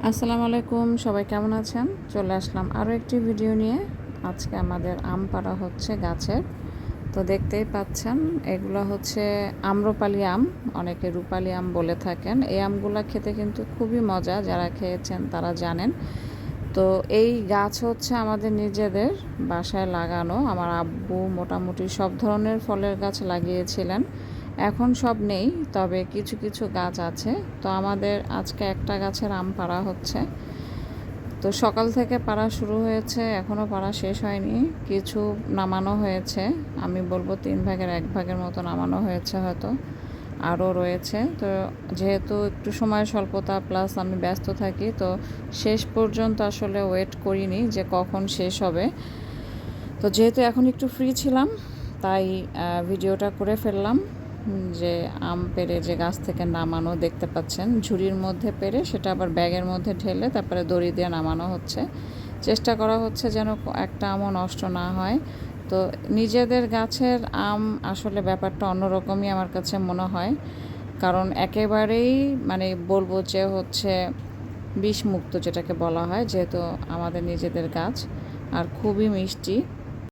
আসসালামু আলাইকুম, সবাই কেমন আছেন? চলে আসলাম আরও একটি ভিডিও নিয়ে। আজকে আমাদের আম পাড়া হচ্ছে গাছের। তো দেখতেই পাচ্ছেন এগুলো হচ্ছে আম্রপালি আম, অনেকে রূপালি আম বলে থাকেন। এই আমগুলো খেতে কিন্তু খুবই মজা, যারা খেয়েছেন তারা জানেন। তো এই গাছ হচ্ছে আমাদের নিজেদের বাসায় লাগানো। আমার আব্বু মোটামুটি সব ধরনের ফলের গাছ লাগিয়েছিলেন। এখন সব নেই, তবে কিছু কিছু গাছ আছে। তো আমাদের আজকে একটা গাছের আম পাড়া হচ্ছে। তো সকাল থেকে পাড়া শুরু হয়েছে, এখনও পাড়া শেষ হয়নি। কিছু নামানো হয়েছে, আমি বলবো 3 ভাগের 1 ভাগের মতো নামানো হয়েছে হয়তো, আরও রয়েছে। তো যেহেতু একটু সময় স্বল্পতা প্লাস আমি ব্যস্ত থাকি, তো শেষ পর্যন্ত আসলে ওয়েট করিনি যে কখন শেষ হবে। তো যেহেতু এখন একটু ফ্রি ছিলাম, তাই ভিডিওটা করে ফেললাম। যে আম পেড়ে যে গাছ থেকে নামানো দেখতে পাচ্ছেন, ঝুড়ির মধ্যে পেড়ে সেটা আবার ব্যাগের মধ্যে ঢেলে তারপরে দড়ি দিয়ে নামানো হচ্ছে। চেষ্টা করা হচ্ছে যেন একটা আমও নষ্ট না হয়। তো নিজেদের গাছের আম আসলে ব্যাপারটা অন্যরকমই আমার কাছে মনে হয়, কারণ একেবারেই মানে বলবো যে হচ্ছে বিষমুক্ত যেটাকে বলা হয়, যেহেতু আমাদের নিজেদের গাছ, আর খুবই মিষ্টি।